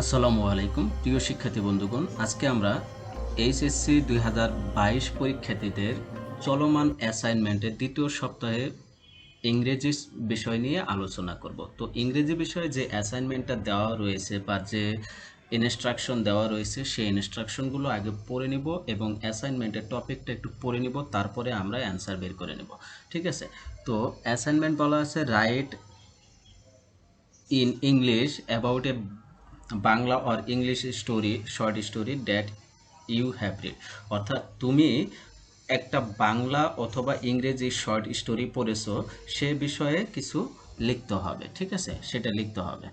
আসসালামু আলাইকুম প্রিয় শিক্ষার্থী বন্ধুগণ, আজকে আমরা এইচএসসি 2022 পরীক্ষার্থীদের চলমান অ্যাসাইনমেন্টের দ্বিতীয় সপ্তাহে ইংরেজি বিষয় নিয়ে আলোচনা করব। তো ইংরেজি বিষয়ে যে অ্যাসাইনমেন্টটা দেওয়া রয়েছে বা যে ইনস্ট্রাকশন দেওয়া রয়েছে সেই ইনস্ট্রাকশনগুলো আগে পড়ে নিব এবং অ্যাসাইনমেন্টের টপিকটা একটু পড়ে নিব, তারপরে আমরা অ্যান্সার বের করে নেব। ঠিক আছে, তো অ্যাসাইনমেন্ট বলা আছে right in English about a Bangla or English story, short story that you have read। অর্থাৎ তুমি একটা বাংলা অথবা ইংরেজি শর্ট স্টোরি পড়েছো, সে বিষয়ে কিছু লিখতে হবে। ঠিক আছে, সেটা লিখতে হবে।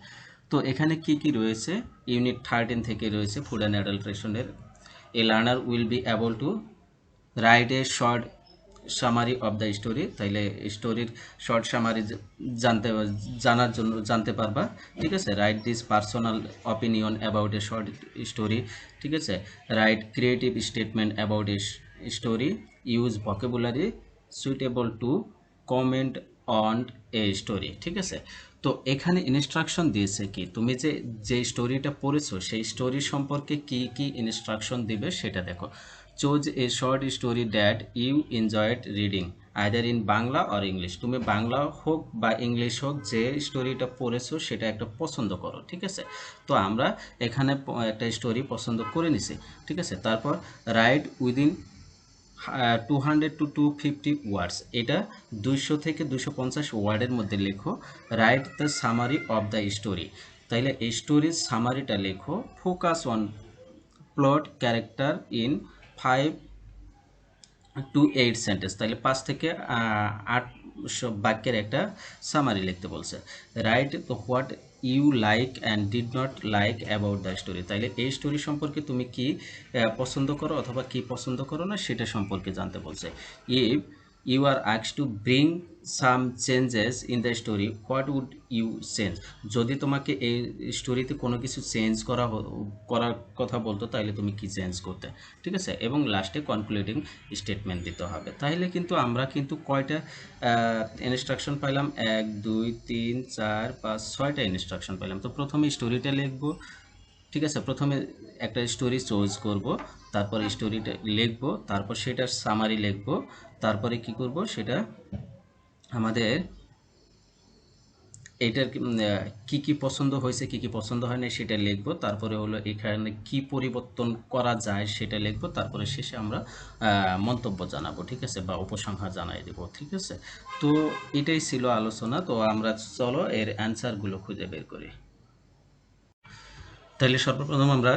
তো এখানে কি কি রয়েছে, ইউনিট 13 থেকে রয়েছে ফুড অ্যান্ড অ্যাডাল্ট্রেশনের a learner will be able to write a short summary of the story. তাইলে স্টোরির শর্ট সামারি জানার জন্য জানতে পারবা। ঠিক আছে, right this personal opinion about a short story. ঠিক আছে, right creative statement about a story, use vocabulary suitable two comment on a story. ঠিক আছে, তো এখানে ইনস্ট্রাকশন দিয়েছে কি, তুমি যে স্টোরিটা পড়েছো সেই স্টোরি সম্পর্কে কি কি ইনস্ট্রাকশন দিবে সেটা দেখো। Choose a short story that you enjoyed reading either in Bangla or English. তুমি বাংলা হোক বা ইংলিশ হোক, যে স্টোরিটা পড়েছো সেটা একটা পছন্দ করো। ঠিক আছে, তো আমরা এখানে একটা স্টোরি পছন্দ করে নিছি। ঠিক আছে, তারপর রাইট উইদিন 200 to 250 ওয়ার্ডস, এটা 200 থেকে 250 ওয়ার্ডের মধ্যে লেখো। Write the summary of the story, তাইলে এই স্টোরির সামারিটা লেখো। Focus on plot character in 5 to 8 sentence, তাহলে 5 থেকে 8 বাক্যের একটা সামারি লিখতে বলছে। Write what you like and did not like about the story, তাইলে এই স্টোরি সম্পর্কে তুমি কি পছন্দ করো অথবা কি পছন্দ করো না সেটা সম্পর্কে জানতে বলছে। If you are asked to bring some changes in the story what would you change, যদি তোমাকে এই স্টোরিতে কোনো কিছু চেঞ্জ করার কথা বলতো তাহলে তুমি কি চেঞ্জ করতে। ঠিক আছে, এবং লাস্টে কনক্লুডিং স্টেটমেন্ট দিতে হবে। তাহলে কিন্তু আমরা কিন্তু কয়টা ইনস্ট্রাকশন পাইলাম, 1 2 3 4 5 6টা ইনস্ট্রাকশন পাইলাম। তো প্রথমে স্টোরিটা লিখবো। ঠিক আছে, প্রথমে একটা স্টোরি চুজ করব, তারপরে স্টোরিটা লিখবো, তারপর সেটার সামারি লিখবো, তারপরে কি করব সেটা আমাদের এইটার কি কি পছন্দ হয়েছে কি কি পছন্দ হয় না সেটা লিখবো, তারপরে হলো এখানে কি পরিবর্তন করা যায় সেটা লিখবো, তারপরে শেষে আমরা মন্তব্য জানাবো। ঠিক আছে, বা উপসংহার জানাই দেব। ঠিক আছে, তো এটাই ছিল আলোচনা। তো আমরা চলো এর অ্যান্সারগুলো খুঁজে বের করি। তাহলে সর্বপ্রথম আমরা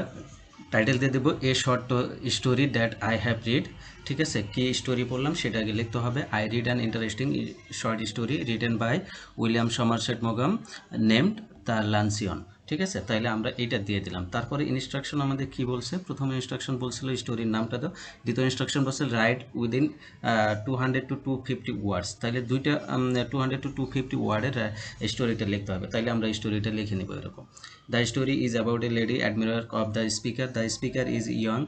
টাইটেল দিয়ে দেবো a short story that I have read. ঠিক আছে, কি স্টোরি পড়লাম সেটা আগে লিখতে হবে। I read an interesting short story written by William Somerset মগাম নেমড দ্য লান্সিয়ন। ঠিক আছে, তাহলে আমরা এইটা দিয়ে দিলাম। তারপরে ইনস্ট্রাকশন আমাদের কি বলছে, প্রথম ইনস্ট্রাকশন বলছিল স্টোরির নামটা দাও, দ্বিতীয় ইনস্ট্রাকশন বলছে রাইট উইদিন 200 to 250 ওয়ার্ডস, তাহলে দুইটা 200 to 250 ওয়ার্ডের স্টোরিটা লিখতে হবে। তাহলে আমরা স্টোরিটা লিখে নেব এরকম। The story is about a lady admirer of the speaker. The speaker is a young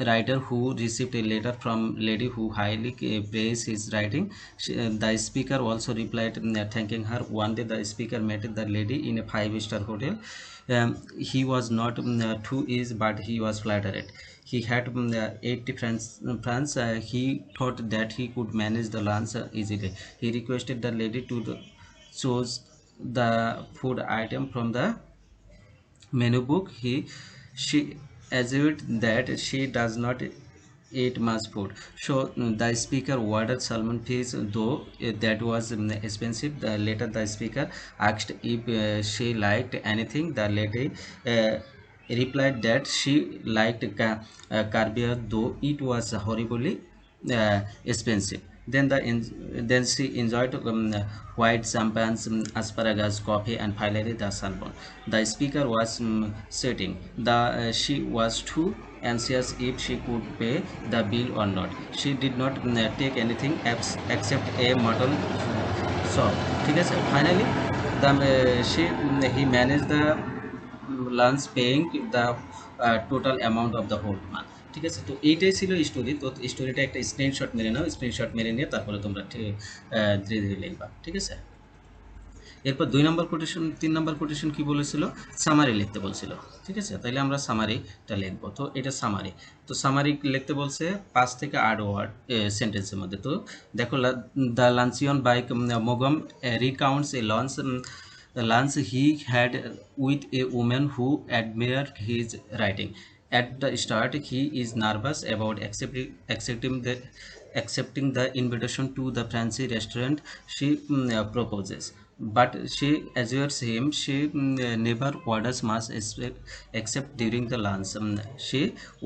writer who received a letter from lady who highly praised his writing. The speaker also replied thanking her. One day the speaker met the lady in a 5-star hotel. He was not too easy, but he was flattered. He had 80 francs. He thought that he could manage the lunch easily. He requested the lady to choose the food item from the menu book. She assured that she does not eat much food, so the speaker ordered salmon fish, though that was expensive. Later the speaker asked if she liked anything. The lady replied that she liked caviar, though it was horribly expensive. Then she enjoyed white champagne, asparagus, coffee, and finally the salmon. The speaker was sitting. She was too anxious if she could pay the bill or not. She did not take anything except a mutton chop. ঠিক আছে, finally he managed the lunch, paying the total amount of the whole month. ঠিক আছে, তো এইটাই ছিল story. তো স্টোরিটা একটা স্ক্রিনশট মেরে নাও, স্ক্রিনশট মেরে নিয়ে তারপরে তোমরা ধীরে ধীরে লিখবা। ঠিক আছে, এরপর 3 নম্বর কোটেশন কি বলেছিল, সামারি লিখতে বলছিল। ঠিক আছে, তাইলে আমরা সামারিটা লিখবো। তো এটা সামারি, তো সামারি লিখতে বলছে 5 থেকে 8 ওয়ার্ড সেন্টেন্সের মধ্যে। তো দেখো, দ্য লাঞ্চিয়ন বাই মোগম recounts a lunch he had with a woman who admired his writing. At the start, he is nervous about accepting the invitation to the fancy restaurant she proposes. But she assures him she never orders much except during the lunch. She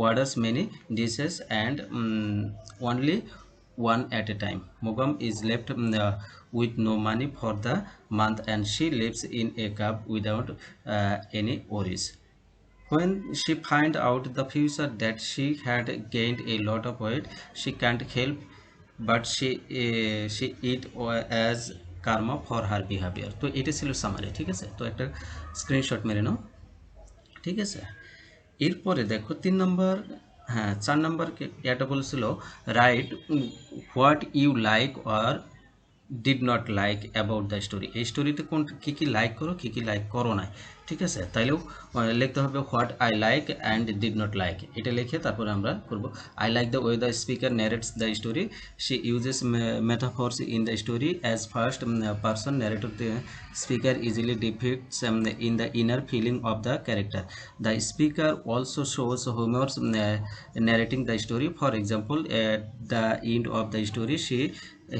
orders many dishes and only one at a time. Mogam is left with no money for the month and she lives in a cab without any worries. When she finds out the future that she had gained a lot of weight, she can't help but she eat as karma for her behavior. তো এটা ছিল summary. ঠিক আছে, তো একটা screenshot মেরে নাও। ঠিক আছে, এরপরে দেখো 3 নম্বর, হ্যাঁ 4 নম্বর এটা বলেছিল write what you like or did not like about the story. এই স্টোরিতে কী কী লাইক করো, কী কী লাইক করো না। ঠিক আছে, তাইলেও লিখতে হবে what I like and did not like, এটা লিখে তারপরে আমরা করব। I like the way the speaker narrates the story, she uses metaphors in the story as first person narrator, the speaker easily depicts in the inner feeling of the character. The speaker also shows humors narrating the story. For example, at the end of the story,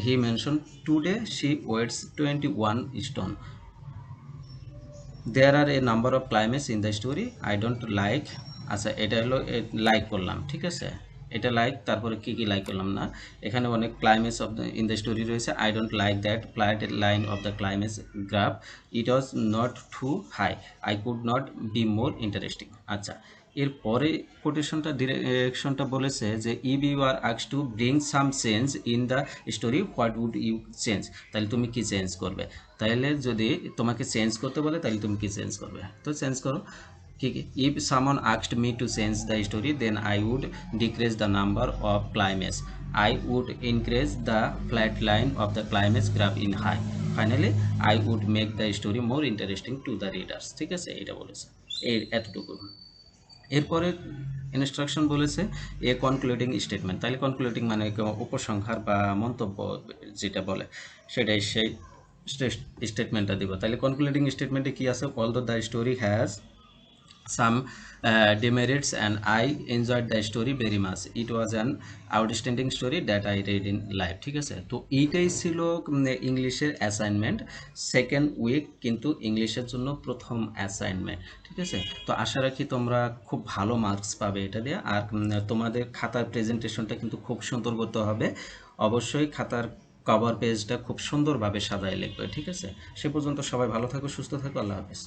he mentioned today she weighs 21 stone. There are a number of climax in the story I don't like. আচ্ছা, এটা হলো like করলাম। ঠিক আছে, এটা like, তারপরে কি কি লাইক করলাম না, এখানে অনেক climax of the in the story রয়েছে। I don't like that flat line of the climax graph, it was not too high, I could not be more interesting. আচ্ছা, এরপরে কোটেশনটা ডিরেকশনটা বলেছে যে if you are asked to bring some change in the story what would you change, তাহলে তুমি কি change করবে। তাহলে যদি তোমাকে চেঞ্জ করতে বলে তাহলে তুমি কি চেঞ্জ করবে, তো চেঞ্জ করো। If someone asked me to change the story, then I would decrease the number of climax. I would increase the flat line of the climax graph in high. Finally, I would make the story more interesting to the readers. ঠিক আছে, এটা বলেছে, এই এতটুকু। এরপরে instruction বলেছে এ concluding statement, তাহলে concluding মানে উপসংহার বা মন্তব্য যেটা বলে সেটাই, সেই স্টেটমেন্টটা দিব। তাহলে কনক্লুডিং স্টেটমেন্টে কি আছে, although the story has some demerits and I enjoyed the story very much. It was an outstanding story that I read in life. ঠিক আছে, তো এইটাই ছিল ইংলিশের অ্যাসাইনমেন্ট সেকেন্ড উইক, কিন্তু ইংলিশের জন্য প্রথম অ্যাসাইনমেন্ট। ঠিক আছে, তো আশা রাখি তোমরা খুব ভালো মার্কস পাবে এটা দিয়ে। আর তোমাদের খাতার প্রেজেন্টেশনটা কিন্তু খুব সুন্দর করতে হবে, অবশ্যই খাতার কভার পেজটা খুব সুন্দরভাবে সাজায় লিখবে। ঠিক আছে, সে পর্যন্ত সবাই ভালো থাকো, সুস্থ থাকো, আল্লাহ হাফেজ।